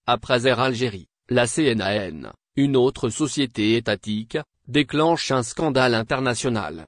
Après Air Algérie, la CNAN, une autre société étatique, déclenche un scandale international.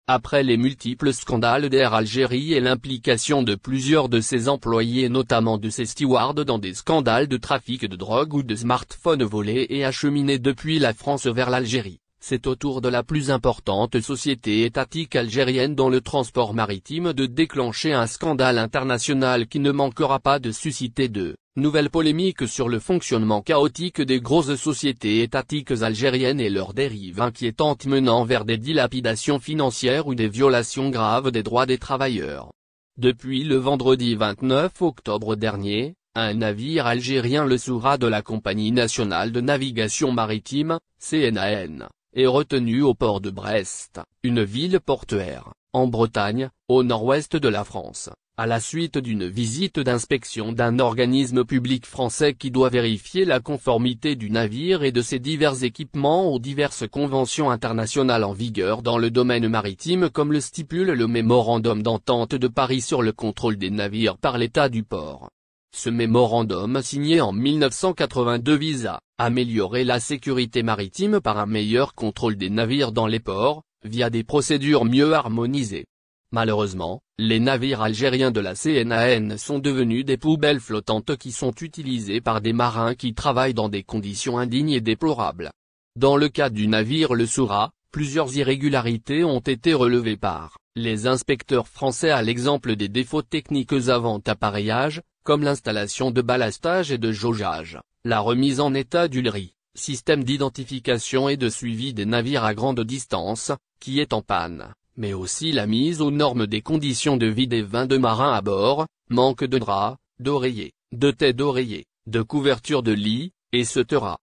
Après les multiples scandales d'Air Algérie et l'implication de plusieurs de ses employés, notamment de ses stewards, dans des scandales de trafic de drogue ou de smartphones volés et acheminés depuis la France vers l'Algérie, c'est au tour de la plus importante société étatique algérienne dans le transport maritime de déclencher un scandale international qui ne manquera pas de susciter de nouvelles polémiques sur le fonctionnement chaotique des grosses sociétés étatiques algériennes et leurs dérives inquiétantes menant vers des dilapidations financières ou des violations graves des droits des travailleurs. Depuis le vendredi 29 octobre dernier, un navire algérien, le Soura de la Compagnie nationale de navigation maritime, CNAN, est retenu au port de Brest, une ville portuaire, en Bretagne, au nord-ouest de la France, à la suite d'une visite d'inspection d'un organisme public français qui doit vérifier la conformité du navire et de ses divers équipements aux diverses conventions internationales en vigueur dans le domaine maritime, comme le stipule le mémorandum d'entente de Paris sur le contrôle des navires par l'État du port. Ce mémorandum signé en 1982 vise à améliorer la sécurité maritime par un meilleur contrôle des navires dans les ports, via des procédures mieux harmonisées. Malheureusement, les navires algériens de la CNAN sont devenus des poubelles flottantes qui sont utilisées par des marins qui travaillent dans des conditions indignes et déplorables. Dans le cas du navire le Soura, plusieurs irrégularités ont été relevées par les inspecteurs français, à l'exemple des défauts techniques avant appareillage, comme l'installation de ballastage et de jaugeage, la remise en état du LRI, système d'identification et de suivi des navires à grande distance, qui est en panne, mais aussi la mise aux normes des conditions de vie des 22 marins à bord, manque de draps, d'oreillers, de têtes d'oreiller, de couverture de lit, etc.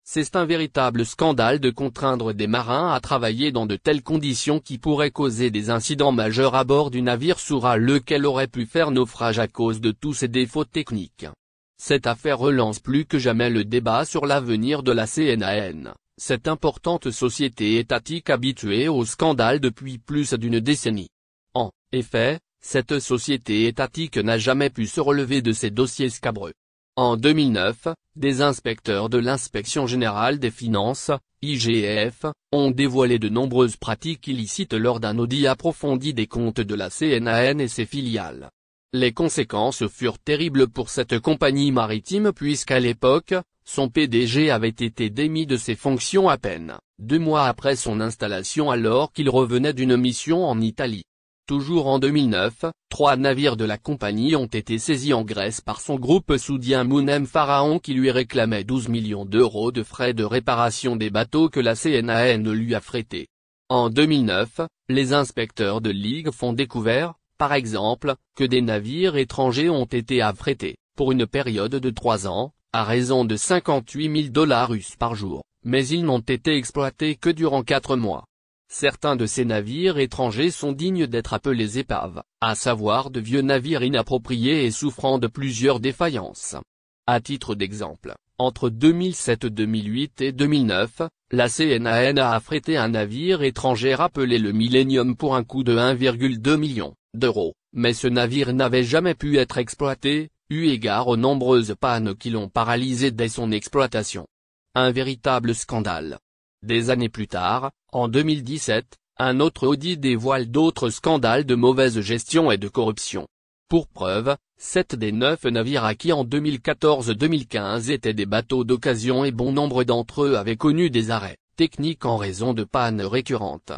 C'est un véritable scandale de contraindre des marins à travailler dans de telles conditions qui pourraient causer des incidents majeurs à bord du navire Soura, lequel aurait pu faire naufrage à cause de tous ces défauts techniques. Cette affaire relance plus que jamais le débat sur l'avenir de la CNAN, cette importante société étatique habituée au scandale depuis plus d'une décennie. En effet, cette société étatique n'a jamais pu se relever de ces dossiers scabreux. En 2009, des inspecteurs de l'Inspection générale des finances, IGF, ont dévoilé de nombreuses pratiques illicites lors d'un audit approfondi des comptes de la CNAN et ses filiales. Les conséquences furent terribles pour cette compagnie maritime puisqu'à l'époque, son PDG avait été démis de ses fonctions à peine 2 mois après son installation alors qu'il revenait d'une mission en Italie. Toujours en 2009, 3 navires de la compagnie ont été saisis en Grèce par son groupe saoudien Moonem Pharaon qui lui réclamait 12 millions d'euros de frais de réparation des bateaux que la CNAN lui a frétés. En 2009, les inspecteurs de l'IGF ont découvert, par exemple, que des navires étrangers ont été affrétés, pour une période de 3 ans, à raison de 58 000 $ US par jour, mais ils n'ont été exploités que durant 4 mois. Certains de ces navires étrangers sont dignes d'être appelés épaves, à savoir de vieux navires inappropriés et souffrant de plusieurs défaillances. À titre d'exemple, entre 2007-2008 et 2009, la CNAN a affrété un navire étranger appelé le Millennium pour un coût de 1,2 million d'euros, mais ce navire n'avait jamais pu être exploité, eu égard aux nombreuses pannes qui l'ont paralysé dès son exploitation. Un véritable scandale. Des années plus tard, en 2017, un autre audit dévoile d'autres scandales de mauvaise gestion et de corruption. Pour preuve, 7 des 9 navires acquis en 2014-2015 étaient des bateaux d'occasion et bon nombre d'entre eux avaient connu des arrêts techniques en raison de pannes récurrentes.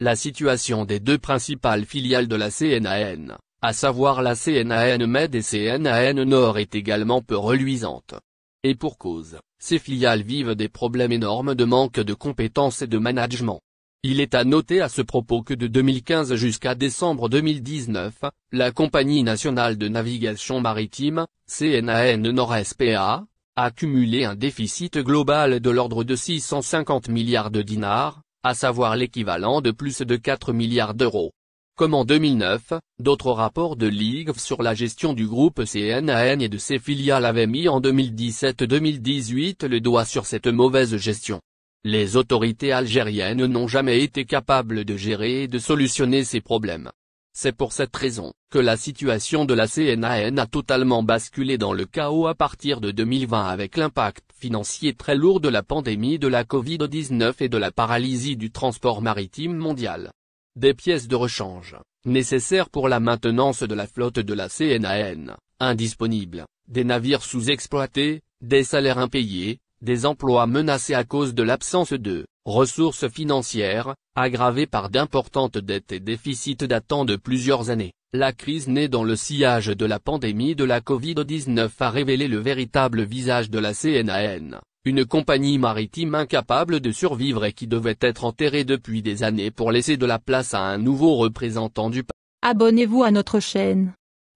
La situation des 2 principales filiales de la CNAN, à savoir la CNAN Med et CNAN Nord, est également peu reluisante. Et pour cause, ces filiales vivent des problèmes énormes de manque de compétences et de management. Il est à noter à ce propos que de 2015 jusqu'à décembre 2019, la Compagnie nationale de navigation maritime, CNAN Nord SA, a cumulé un déficit global de l'ordre de 650 milliards de dinars, à savoir l'équivalent de plus de 4 milliards d'euros. Comme en 2009, d'autres rapports de l'IGF sur la gestion du groupe CNAN et de ses filiales avaient mis en 2017-2018 le doigt sur cette mauvaise gestion. Les autorités algériennes n'ont jamais été capables de gérer et de solutionner ces problèmes. C'est pour cette raison que la situation de la CNAN a totalement basculé dans le chaos à partir de 2020 avec l'impact financier très lourd de la pandémie de la Covid-19 et de la paralysie du transport maritime mondial. Des pièces de rechange, nécessaires pour la maintenance de la flotte de la CNAN, indisponibles, des navires sous-exploités, des salaires impayés, des emplois menacés à cause de l'absence de ressources financières, aggravées par d'importantes dettes et déficits datant de plusieurs années. La crise née dans le sillage de la pandémie de la Covid-19 a révélé le véritable visage de la CNAN. Une compagnie maritime incapable de survivre et qui devait être enterrée depuis des années pour laisser de la place à un nouveau représentant du peuple. Abonnez-vous à notre chaîne.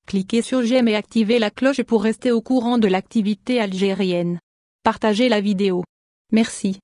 Cliquez sur j'aime et activez la cloche pour rester au courant de l'activité algérienne. Partagez la vidéo. Merci.